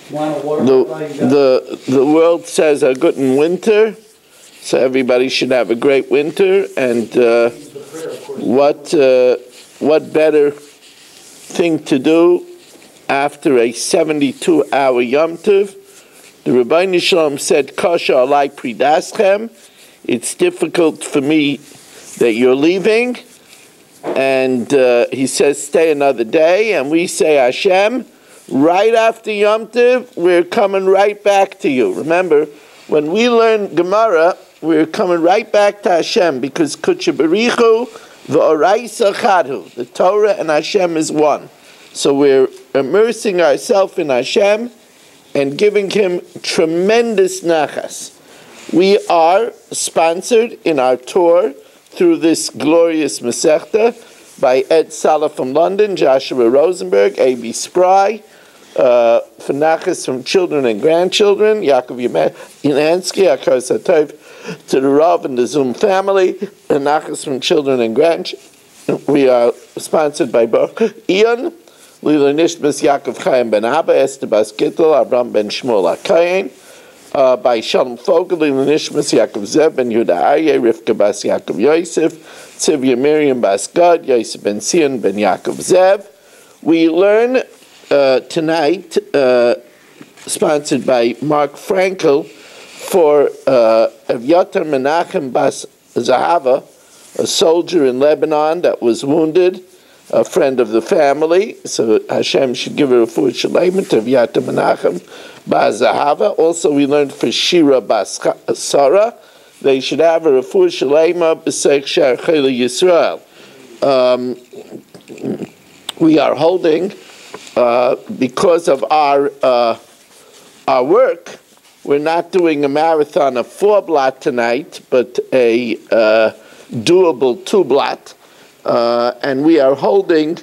The world says a good in winter, so everybody should have a great winter. And what better thing to do after a 72-hour Yom Tov? The Rabbeinu Shalom said, "Kasha alai pridaschem." It's difficult for me that you're leaving, and he says, "Stay another day." And we say, "Hashem, right after Yom Tov, we're coming right back to you." Remember, when we learn Gemara, we're coming right back to Hashem because Kutsha Barichu v'Oraisa Chadhu, the Torah and Hashem is one. So we're immersing ourselves in Hashem and giving Him tremendous nachas. We are sponsored in our tour through this glorious Masechta by Ed Salah from London, Joshua Rosenberg, A.B. Spry, for nachas from children and grandchildren, Yaakov Yanansky, Akar Satov, to the Rav and the Zoom family, and nachas from children and grandchildren. We are sponsored by Ian, Lila Nishmas Yaakov Chaim Ben Abba, Esther Bas Gittel, Abram Ben Shmuel HaKayin, by Shalom Fogel, Lila Nishmas Yaakov Zev Ben Yehuda Aryeh, Rivka Bas Yaakov Yosef, Tzivya Miriam Bas Gad, Yosef Ben Sion Ben Yaakov Zev. We learn tonight, sponsored by Mark Frankel, for Evyatar Menachem Bas Zahava, a soldier in Lebanon that was wounded, a friend of the family. So Hashem should give her a full shalom to Evyatar Menachem Bas Zahava. Also, we learned for Shira Bas Sarah, they should have her a full shalom b'seich Shar Chayla Yisrael. We are holding, because of our work, we're not doing a marathon of 4-blot tonight, but a doable 2-blot. And we are holding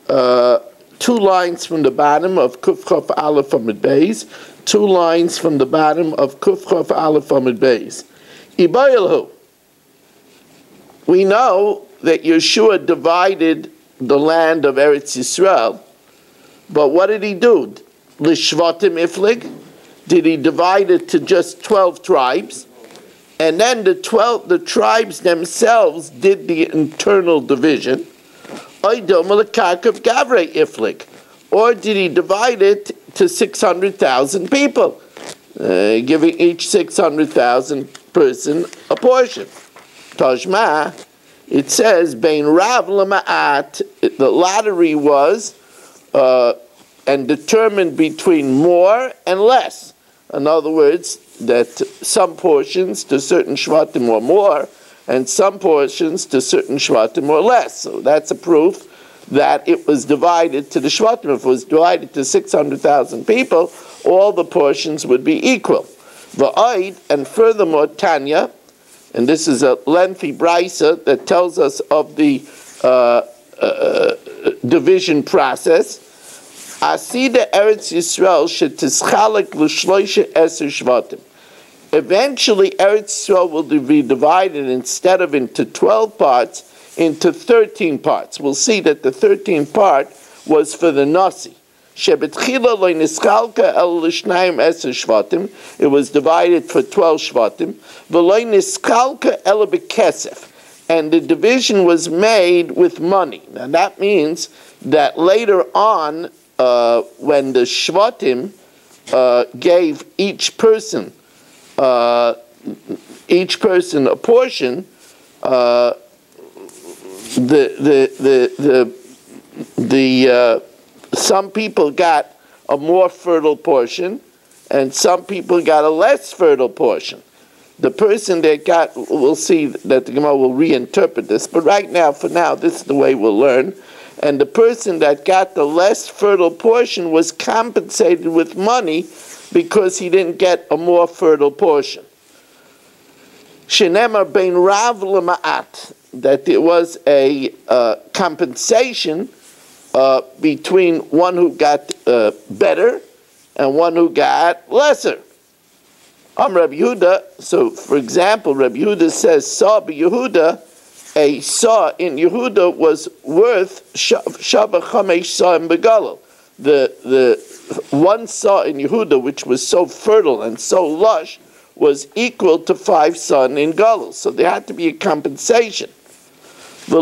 2 lines from the bottom of Kuf Chof Aleph Amud Beis, 2 lines from the bottom of Kuf Chof Aleph Amud Beis. Ibayilhu. We know that Yeshua divided the land of Eretz Yisrael, but what did he do? Lishvatim Iflig? Did he divide it to just 12 tribes? And then the tribes themselves did the internal division. Or did he divide it to 600,000 people, giving each 600,000 person a portion? Tajma, it says, Bein Rav Lama'at, the lottery was and determined between more and less. In other words, that some portions to certain shvatim were more, and some portions to certain shvatim were less. So that's a proof that it was divided to the shvatim. If it was divided to 600,000 people, all the portions would be equal. Va'id, and furthermore, Tanya, and this is a lengthy brisa that tells us of the division process. Asida Eretz Yisrael shetischalek l'shloisha eser shvatim. Eventually, Eretz Yisrael will be divided instead of into 12 parts, into 13 parts. We'll see that the 13th part was for the Nasi. Shebetchila lo nischalka el l'shnayim eser shvatim. It was divided for 12 shvatim. V'lo nischalka el b'kesef. And the division was made with money. Now that means that later on, when the shvatim gave each person a portion, some people got a more fertile portion, and some people got a less fertile portion. The person that got, we'll see that the Gemara will reinterpret this, but right now, for now, this is the way we'll learn. And the person that got the less fertile portion was compensated with money because he didn't get a more fertile portion. Shenemar bein Rav Lama'at, that there was a compensation between one who got better and one who got lesser. Rabbi Yehuda, so for example, Rabbi Yehuda says, Saw be Yehuda, a saw in Yehuda was worth Shava Chamesh Sa'im Begalil. the one saw in Yehuda, which was so fertile and so lush, was equal to 5 sons in Galus. So there had to be a compensation. The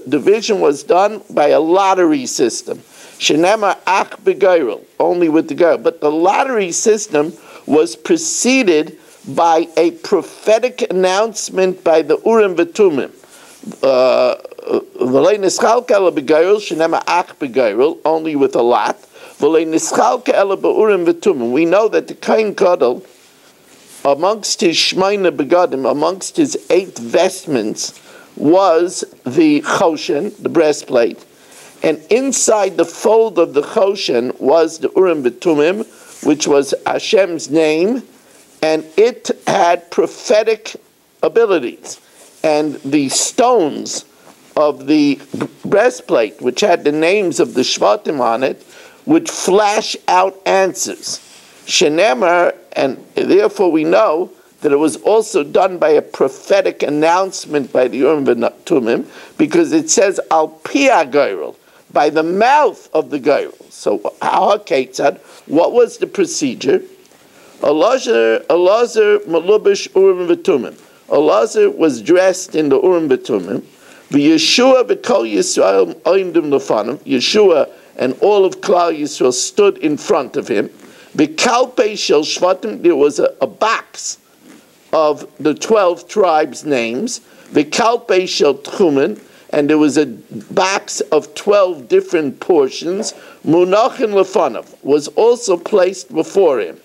division was done by a lottery system. Shenema ach begeirel, only with the girl. But the lottery system was preceded by a prophetic announcement by the Urim V'Tumim. Only with a lot. We know that the Kohen Gadol, amongst his shmeina begadim, amongst his 8 vestments, was the choshen, the breastplate, and inside the fold of the choshen was the Urim V'Tumim, which was Hashem's name, and it had prophetic abilities. And the stones of the breastplate, which had the names of the Shvatim on it, would flash out answers. Shenemar, and therefore we know that it was also done by a prophetic announcement by the Urim V'Tumim, because it says Al Pia Geirel, by the mouth of the Geirel. So how Ketzad? What was the procedure? Elazar Malubish Urim V'Tumim. Elazar was dressed in the Urim V'Tumim. V'Yeshua v'Kol Yisrael oimdim lefanim. Yeshua and all of Klal Yisrael stood in front of him. V'Kalpei shel Shvatim, there was a box of the 12 tribes' names. V'Kalpei shel Tchumen, and there was a box of 12 different portions. Munachin lefanav was also placed before him.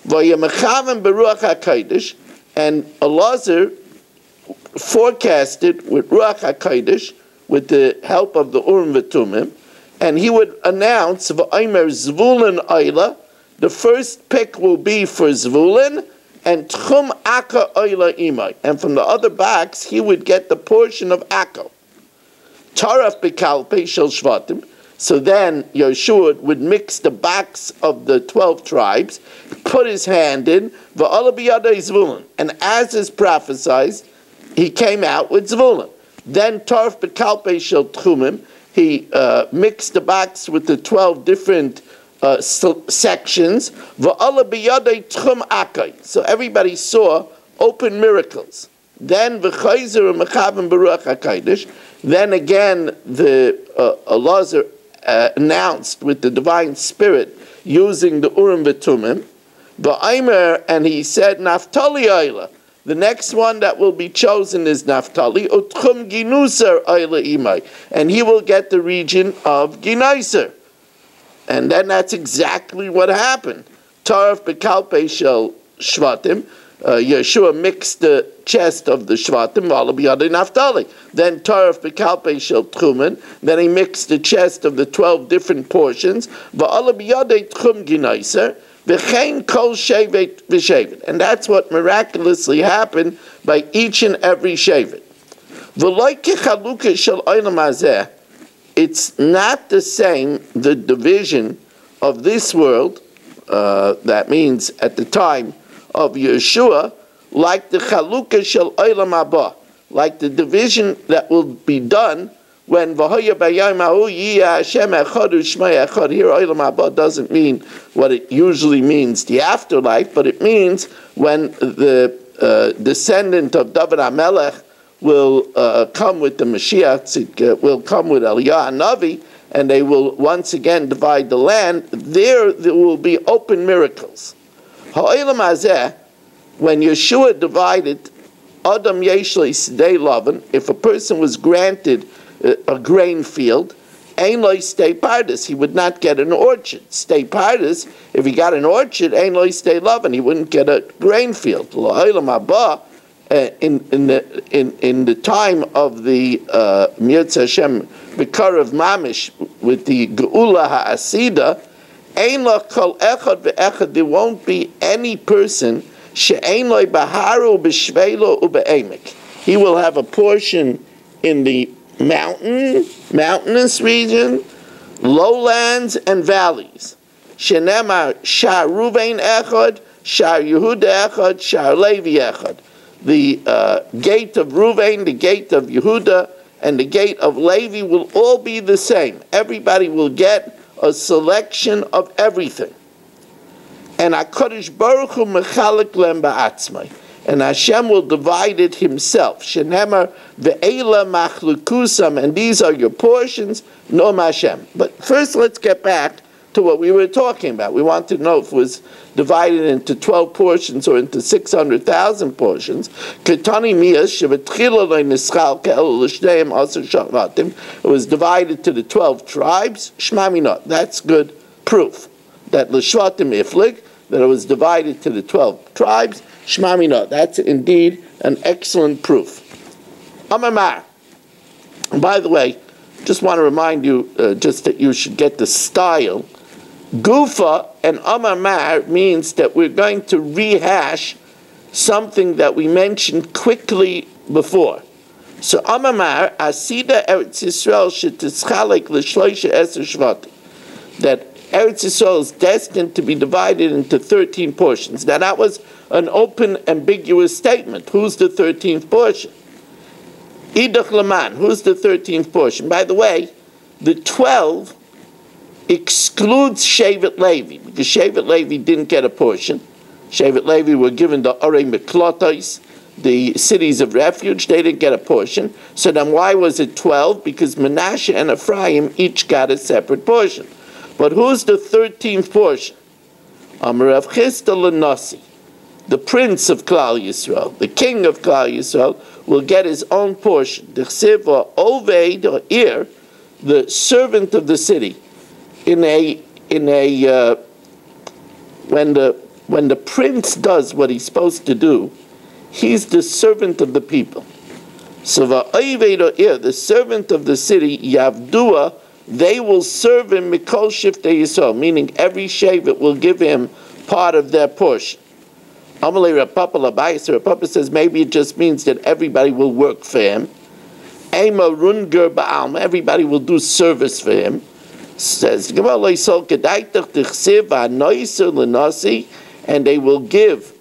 V'Yemechaven beruach hakodesh, and Elazar forecasted with Ruach HaKodesh, with the help of the Urim V'Tumim, and he would announce, V'Omer Zvulun Oyla, the first pick will be for Zvulun, and Tchum Akka Oyla Imai. And from the other box, he would get the portion of Akka. Taraf B'Kalpei Shel Shvatim. So then Yeshua would mix the box of the 12 tribes, put his hand in, V'Ola B'Yadai Zvulun. And as is prophesied, he came out with Zvulun. Then Tarf B'Kalpei Shel Tchumim, he mixed the box with the 12 different sections. V'Ola B'Yadai Tchum Akai. So everybody saw open miracles. Then V'Chayzer Mechaven Baruch HaKodesh. Then again, the Elazar announced with the divine spirit using the Urim V'Tumim. V'Aimer, and he said, Naftali Ayla. The next one that will be chosen is Naftali. Utchum Ginusar Ayla Imai. And he will get the region of Ginaiser. And then that's exactly what happened. Taraf B'Kalpei Shel Shvatim. Yeshua mixed the chest of the Shvatim, V'Ala B'Yadai Naftali. Then Taraf B'Kalpei Shel Tchumen. Then he mixed the chest of the 12 different portions, V'Ala B'Yadai Tchum Ginaiser, V'chein Kol Shevet V'Shevet. And that's what miraculously happened by each and every Shevet. V'Loi Kechaluka Shel Olam Hazeh. It's not the same, the division of this world, that means at the time of Yeshua, like the Chalukah Shel Olam Haba, like the division that will be done when V'hoya B'yayim Hahu Yiyah Hashem Echad U'Shmei Echad. Here Olam Haba doesn't mean what it usually means, the afterlife, but it means when the descendant of David HaMelech will come with the Mashiach, will come with Eliyahu Navi, and they will once again divide the land. There will be open miracles. Ha'olam hazeh, when Yeshua divided Adam Yeshlei Sidei Lavan, if a person was granted a grain field, Ein Lo Stei Pardes, he would not get an orchard. Stei Pardes, if he got an orchard, Ein Lo Stei Lavan, he wouldn't get a grain field. Ha'olam haba, in the time of the Mirz Hashem B'Kar of Mamish, with the Geula Ha'asida, Ein lo kol echad ve'echad, there won't be any person she'ein lo baharu b'shveilo u'be'emek. He will have a portion in the mountainous region, lowlands and valleys. Shenemar Shar Ruvain echad, Shar Yehuda echad, Shar Levi echad. The gate of Ruvain, the gate of Yehuda, and the gate of Levi will all be the same. Everybody will get a selection of everything. And HaKadosh Baruch Hu mechalek lem ba'atzmai. And Hashem will divide it himself. Shenemar ve'ela machlukusam, and these are your portions, no Hashem. But first let's get back to what we were talking about. We want to know if it was divided into 12 portions or into 600,000 portions. It was divided to the 12 tribes. Shmamina, that's good proof. That l'shvatim iflig, that it was divided to the 12 tribes. Shmamina, that's indeed an excellent proof. Amamar. And by the way, just want to remind you just that you should get the style. Gufa and Amamar means that we're going to rehash something that we mentioned quickly before. So Amamar, Asida Eretz Yisrael shetischalek l'shloisha eser shvatim, that Eretz Yisrael is destined to be divided into 13 portions. Now that was an open, ambiguous statement. Who's the 13th portion? Idach Laman, who's the 13th portion? By the way, the 12 excludes Shevet Levi, because Shevet Levi didn't get a portion. Shevet Levi were given the Orei Miklotos, the cities of refuge. They didn't get a portion. So then why was it 12? Because Menashe and Ephraim each got a separate portion. But who's the 13th portion? Amar Rav Chisda l'Nasi, the prince of Klal Yisrael, the king of Klal Yisrael, will get his own portion. The Chsiva Oved or Ir, the servant of the city. When the prince does what he's supposed to do, he's the servant of the people. So the servant of the city, Yavdua, they will serve him mikol shiftei Yisrael, meaning every shevet will give him part of their portion. Amalei Rav Papa Labayis, Rav Papa says maybe it just means that everybody will work for him. Ema runger ba'alma, everybody will do service for him. Says and they will give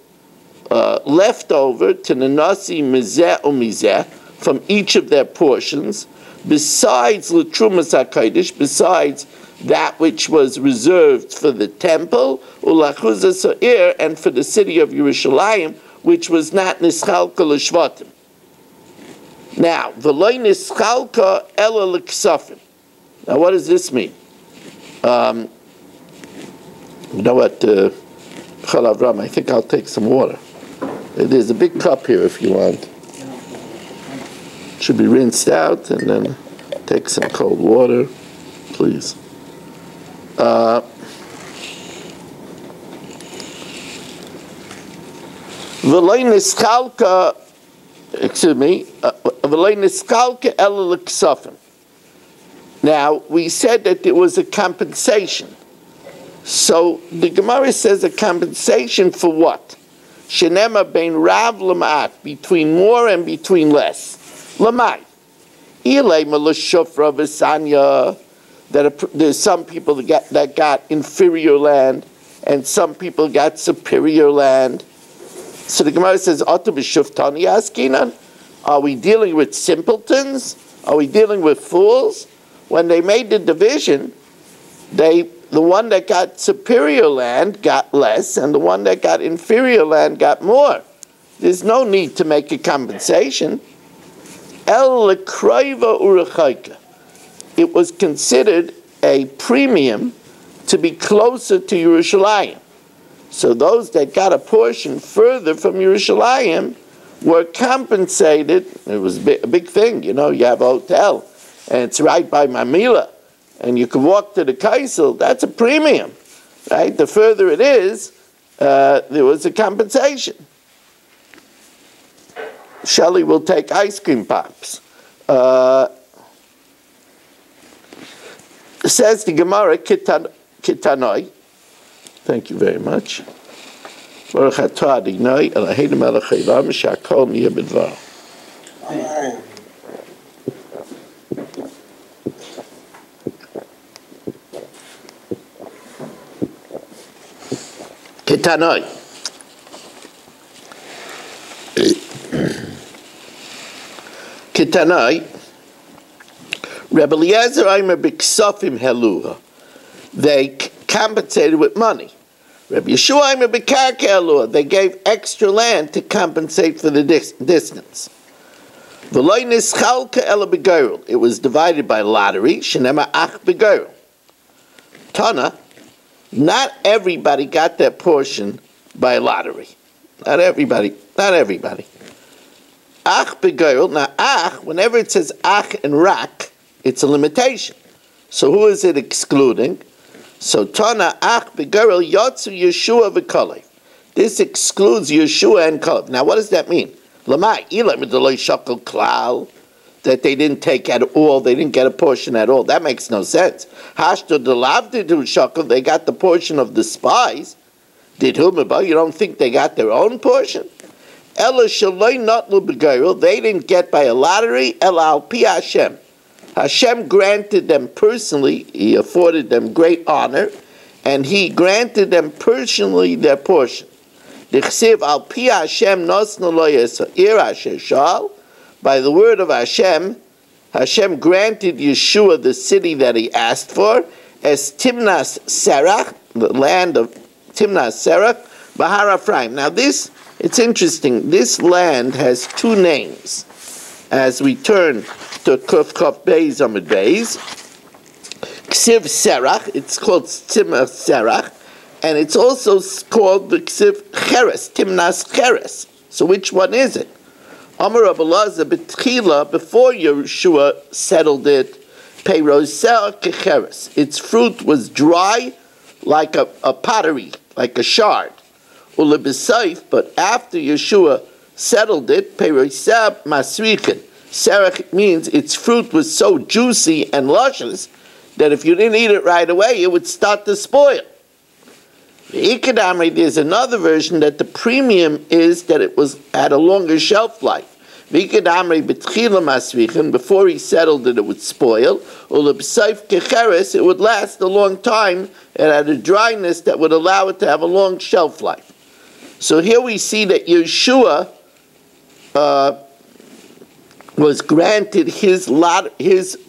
leftover to the nasi mizeh umizeh from each of their portions, besides l'trumas hakodesh, besides that which was reserved for the temple, ulachuzah sa'ir, and for the city of Yerushalayim, which was not nischalka l'shvatim. Now, v'loy nischalka ela l'ksafim. Now, what does this mean? You know what, Chalav Ram, I think I'll take some water. There's a big cup here if you want. It should be rinsed out, and then take some cold water, please. V'loi nischalka, excuse me, v'loi nischalka ela l'ksafim. Now, we said that there was a compensation. So the Gemara says a compensation for what? Shenema bein rav l'ma'at, between more and between less. L'mai. Ilay malashofra v'sanya, that there's some people that got inferior land, and some people got superior land. So the Gemara says, Atu b'shuftani askinan? Are we dealing with simpletons? Are we dealing with fools? When they made the division, the one that got superior land got less, and the one that got inferior land got more. There's no need to make a compensation. El lekroiva urechaika. It was considered a premium to be closer to Yerushalayim. So those that got a portion further from Yerushalayim were compensated. It was a big thing, you know, you have a hotel, and it's right by Mamila, and you can walk to the Kaisel, that's a premium, right? The further it is, there was a compensation. Shelley will take ice cream pops. Says the Gemara, Kitanoi, thank you very much. Baruch atah Adonai Eloheinu melech haolam shehakol niyeh b'dvaro. Ketanoi. Ketanoi, Rebbe Eliezer Aimer B'Ksofim Heluha. They compensated with money. Rebbe Yeshua Aimer B'Karka Heluha. They gave extra land to compensate for the distance. V'loi nischalka ela b'geirul. It was divided by lottery. Shenema ach b'geirul. Tana, not everybody got their portion by lottery. Not everybody. Ach b'geirul. Now ach, whenever it says ach and rak, it's a limitation. So who is it excluding? So Tana ach b'geirul yotzu Yeshua v'kalev. This excludes Yeshua and Kalev. Now what does that mean? That they didn't take at all, they didn't get a portion at all. That makes no sense. They got the portion of the spies. You don't think they got their own portion? They didn't get by a lottery. Hashem granted them personally, He afforded them great honor, and He granted them personally their portion. By the word of Hashem, Hashem granted Yeshua the city that he asked for, as Timnas Serach, the land of Timnas Serach, Bahar Ephraim. Now it's interesting, this land has two names. As we turn to Kuf Kuf Beis Amid Beis, Ksiv Serach, it's called Timnas Serach, and it's also called the Ksiv Cheres, Timnas Cheres. So which one is it? Amar Rabbi Elazar B'tchila, before Yeshua settled it, Peiroseh Kecheres. Its fruit was dry like a pottery, like a shard. Ulebesayf, but after Yeshua settled it, Peiroseh Masrichin. Serach means its fruit was so juicy and luscious that if you didn't eat it right away, it would start to spoil. There's another version that the premium is that it had a longer shelf life. Before he settled it, it would spoil. It would last a long time. It had a dryness that would allow it to have a long shelf life. So here we see that Yeshua was granted his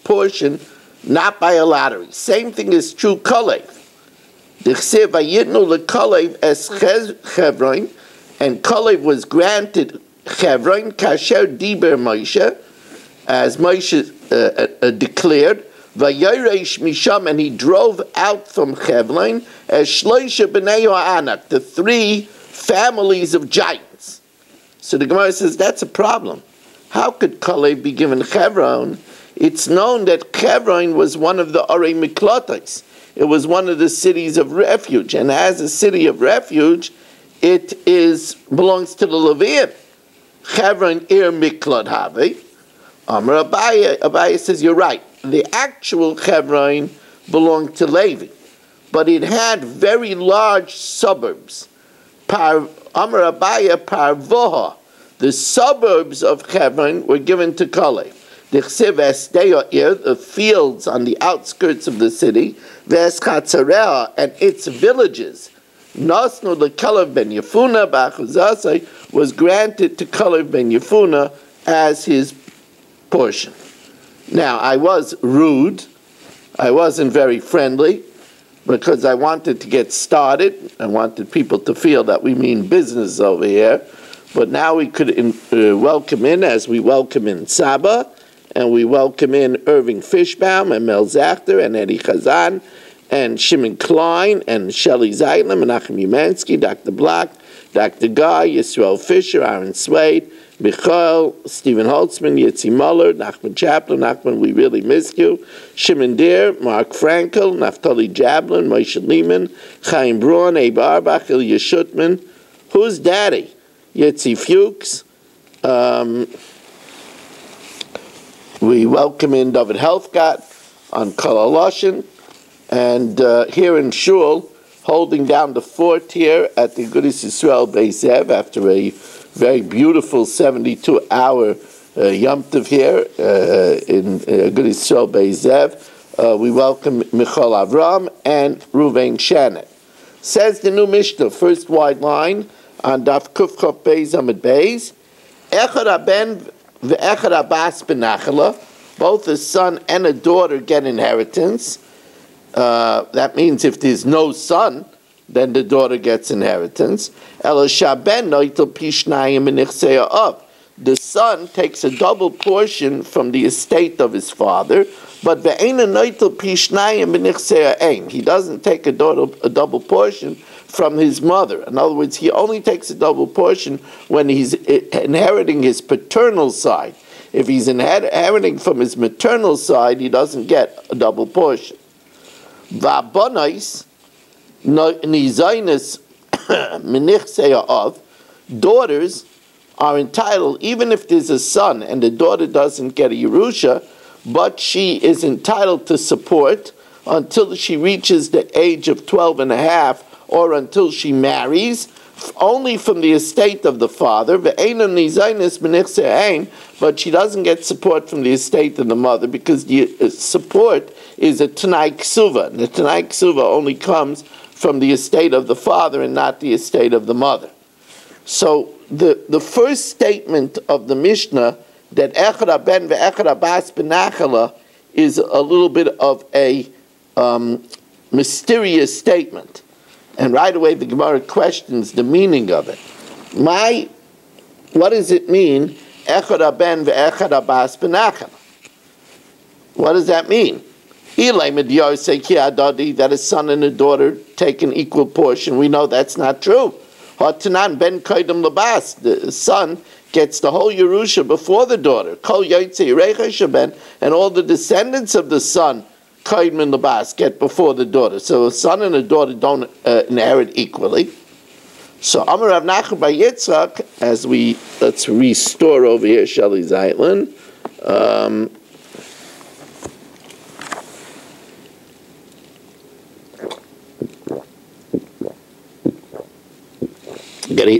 portion not by a lottery. Same thing is true Kalev. And Kalev was granted Chevron, Kasher Diber Moshe, as Moshe declared, Vayoresh Misham, and he drove out from Chevron as Shloisha B'nei Anak, the three families of giants. So the Gemara says that's a problem. How could Kalev be given Chevron? It's known that Chevron was one of the Orei Miklotais. It was one of the cities of refuge, and as a city of refuge, it belongs to the Levium. Chevron ir miklad have. Amar Abaye says you're right. The actual Chevron belonged to Levi, but it had very large suburbs. Amar Abaye parvoha. The suburbs of Chevron were given to Kalev. The fields on the outskirts of the city, and its villages, Nasnu leKalev ben Yefuna b'achuzasai, was granted to Kalev ben Yefuna as his portion. Now, I was rude. I wasn't very friendly because I wanted to get started. I wanted people to feel that we mean business over here. But now we could welcome in, as we welcome in Saba, and we welcome in Irving Fishbaum and Mel Zachter and Eddie Chazan and Shimon Klein and Shelley Zeitler, Menachem Umansky, Dr. Black, Dr. Guy, Yisrael Fisher, Aaron Swade, Michael, Stephen Holtzman, Yitzi Muller, Nachman Chaplin, Nachman, we really miss you, Shimon Deer, Mark Frankel, Naftali Jablin, Moshe Lehman, Chaim Braun, Abe Arbach, Ilya Shutman. Who's daddy? Yitzi Fuchs. We welcome in David Helfgott on Kol HaLashon, and here in Shul, holding down the fort here at the Gudas Yisrael Beis Zev after a very beautiful 72-hour Yom Tov here in Gudas Yisrael Beis Zev. We welcome Michal Avram and Ruvain Shannon. Says the new Mishnah, first wide line on Daf Kuf Kuf Beis Amid Beis, Echad Haben ve'echad Abbas benachala. both a son and a daughter get inheritance. That means if there's no son, then the daughter gets inheritance. The son takes a double portion from the estate of his father, but he doesn't take a double portion from his mother. In other words, he only takes a double portion when he's inheriting his paternal side. If he's inheriting from his maternal side, he doesn't get a double portion. Daughters are entitled, even if there's a son and the daughter doesn't get a Yerusha, but she is entitled to support until she reaches the age of 12 and a half, or until she marries, only from the estate of the father, but she doesn't get support from the estate of the mother, because the support is a Tanai Ksuva. The Tanai Ksuva only comes from the estate of the father and not the estate of the mother. So the first statement of the Mishnah, that Echad HaBen ve'Echad HaBas B'Nachala, is a little bit of a mysterious statement. And right away the Gemara questions the meaning of it. What does it mean, Echad HaBen ve'Echad HaBas B'Nachala? What does that mean? That a son and a daughter take an equal portion. We know that's not true. The son gets the whole Yerusha before the daughter. And all the descendants of the son get before the daughter. So a son and a daughter don't inherit equally. So Amar Rav Nachman by Yitzchak, let's restore over here Shelley Zeitlin.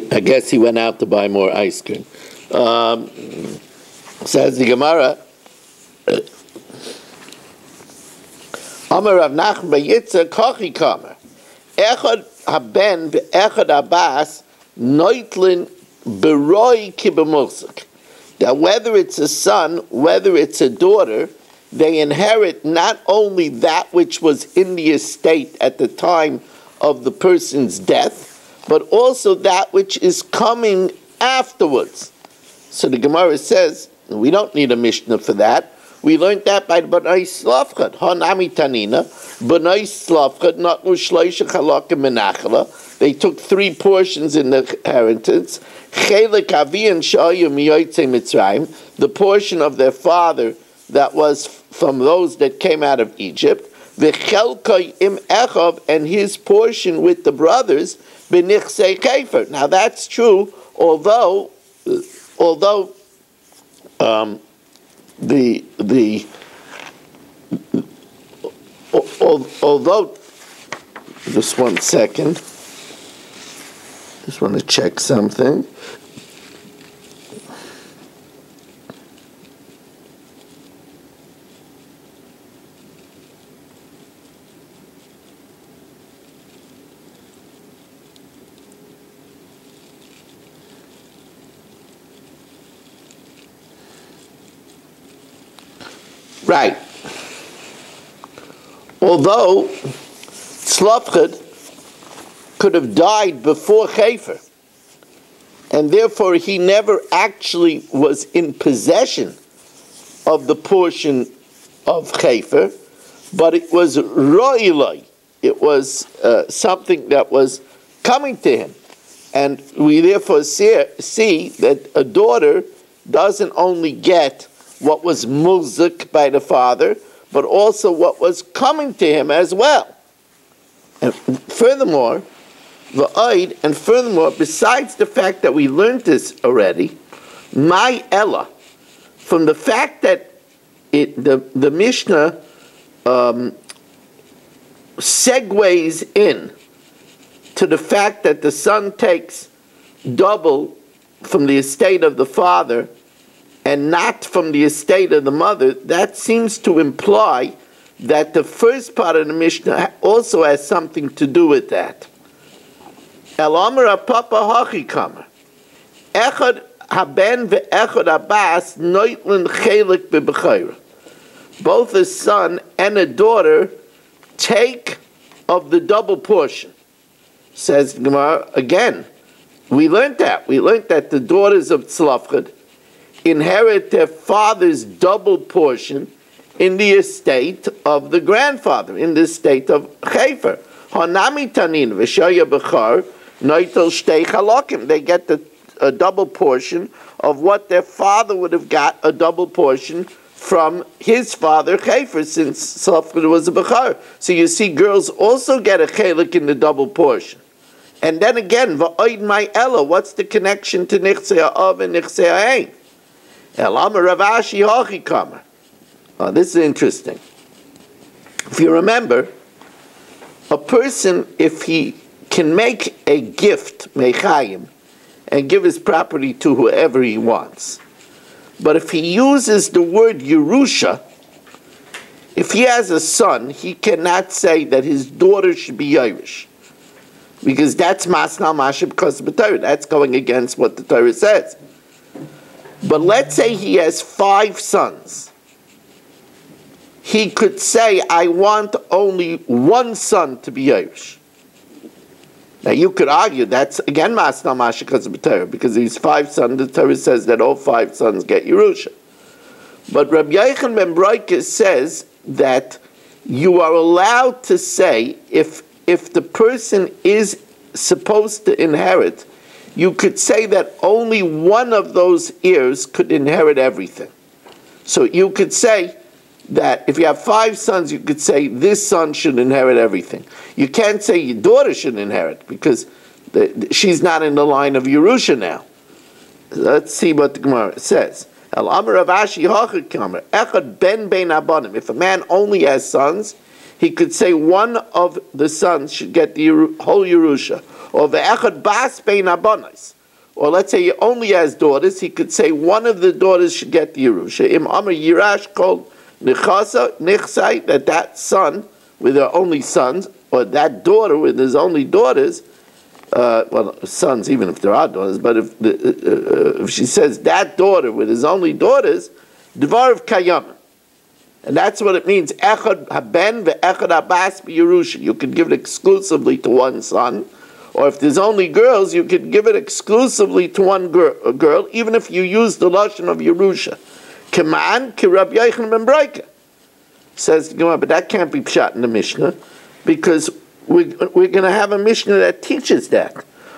I guess he went out to buy more ice cream. Says the Gemara, Amar Rav Nachman by Yitzchak Kochi Kamer, Echad HaBen ve'Echad HaBas Noitlin Beroi Kibamosik. That whether it's a son, whether it's a daughter, they inherit not only that which was in the estate at the time of the person's death, but also that which is coming afterwards. So the Gemara says, we don't need a Mishnah for that. We learned that by the B'nai Slavchad. Hanami Tanina, B'nai Slavchad, not Shloisha Chalakim Menachala. They took 3 portions in the inheritance. Chelik Avi and Sha'yu Miyoytze Mitzrayim, the portion of their father that was from those that came out of Egypt. V'chelkai im Echav, and his portion with the brothers, b'nichsei kefer. Now that's true, although just 1 second, just want to check something. Right. Although Tzlafchad could have died before Chefer, and therefore he never actually was in possession of the portion of Chefer, but it was Ro'ilai. It was something that was coming to him. And we therefore see that a daughter doesn't only get what was muzik by the father, but also what was coming to him as well. And furthermore, besides the fact that we learned this already, my Ella, from the fact that the Mishnah segues in to the fact that the son takes double from the estate of the father and not from the estate of the mother, that seems to imply that the first part of the Mishnah also has something to do with that. El Amar Papa Hachi Kamer, Echad Haben ve'Echad Abbas Noitlin Chelik beBechayra. both a son and a daughter take of the double portion. Says Gemara again. We learned that. We learned that the daughters of Tzlafchad inherit their father's double portion in the estate of the grandfather, in the estate of Chefer. Hanami tanin v'shaya b'char noitel shtei chalakim. They get a double portion of what their father would have got a double portion from his father Chefer, since Tzlafchad was a b'char. So you see, girls also get a chelik in the double portion. And then again, va'oid my ella. What's the connection to nichsei ha'av and nichsei ha'ein? Elama Rav Ashi hachi kamer. Oh, this is interesting. If you remember, a person, if he can make a gift, mechayim, and give his property to whoever he wants, but if he uses the word Yerusha, if he has a son, he cannot say that his daughter should be Yerush, because that's masnal mashib because of the Torah. That's going against what the Torah says. But let's say he has 5 sons. He could say, I want only one son to be Yerush. Now you could argue that's again masnal mashib because of the Torah, because these 5 sons, the Torah says that all 5 sons get Yerusha. But Rabbi Yochanan ben Broike says that you are allowed to say, if the person is supposed to inherit, you could say that only one of those heirs could inherit everything. So you could say that if you have 5 sons, you could say this son should inherit everything. You can't say your daughter should inherit, because she's not in the line of Yerusha now. Let's see what the Gemara says. If a man only has sons, he could say one of the sons should get the whole Yerusha. Or ve'echad bas bein abonos. Or let's say he only has daughters, he could say one of the daughters should get the Yerusha. Im amar yirash kol nichasa nichsai, that son with her only sons, or that daughter with his only daughters, sons even if there are daughters, but if she says that daughter with his only daughters, dvar of kayam. And that's what it means. Echad haben ve'echad abbas b'Yerusha. You could give it exclusively to one son, or if there's only girls, you could give it exclusively to one girl, even if you use the lashon of Yerusha. Keman ki Rabbi Yochanan ben Broike. Says Gemara, but that can't be pshat in the Mishnah, because we're going to have a Mishnah that teaches that.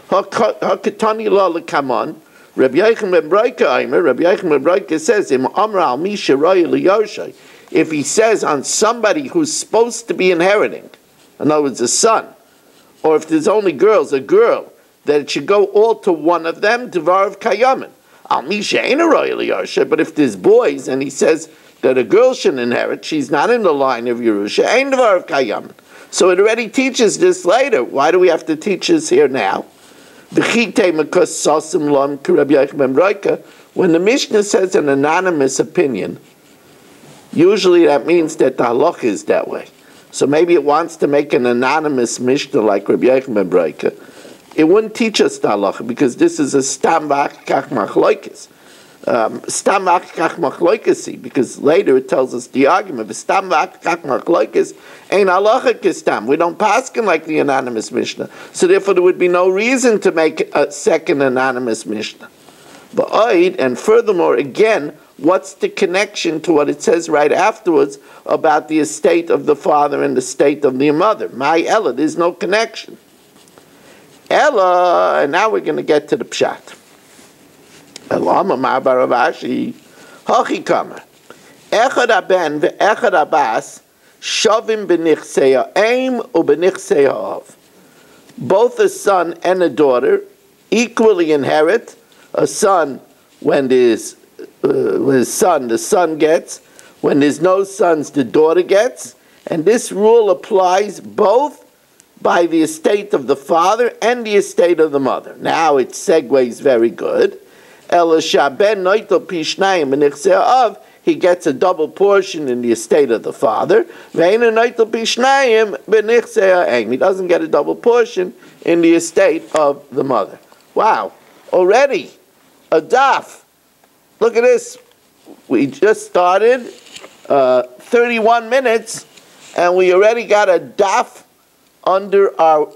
Hakatani la lekaman. Rabbi Yochanan ben Broike Aimer. Rabbi Yochanan ben Broike says, Im amra al mi sheroy liyoshai. If he says on somebody who's supposed to be inheriting, in other words, a son, or if there's only girls, a girl, that it should go all to one of them, Devar of Kayamin. Al Misha ain't a royal Yarsha, but if there's boys and he says that a girl should inherit, she's not in the line of Yerusha, ain't Devar of Kayamin. So it already teaches this later. Why do we have to teach this here now? When the Mishnah says an anonymous opinion, usually that means that the halach is that way. So maybe it wants to make an anonymous Mishnah like Rabbi Yochanan ben Broike. It wouldn't teach us the halacha, because this is a stam v'achkach machloikis. Stam v'achkach machloikisi, because later it tells us the argument. Stam v'achkach machloikis ain't halacha kistam. We don't paskin like the anonymous Mishnah. So therefore there would be no reason to make a second anonymous Mishnah. And furthermore, again, what's the connection to what it says right afterwards about the estate of the father and the estate of the mother? My Ella, there's no connection. Ella, and now we're going to get to the pshat. Elama ma'bar Ravashi, hachi kamer. Echad aben ve'echad abbas shavim b'nichsei ha'em u b'nichsei ha'av. Both a son and a daughter equally inherit. A son, when there's the son gets. When there's no sons, the daughter gets. And this rule applies both by the estate of the father and the estate of the mother. Now it segues very good. He gets a double portion in the estate of the father. He doesn't get a double portion in the estate of the mother. Wow, already a daf. Look at this. We just started 31 minutes, and we already got a daf under our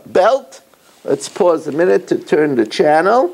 belt. Let's pause a minute to turn the channel.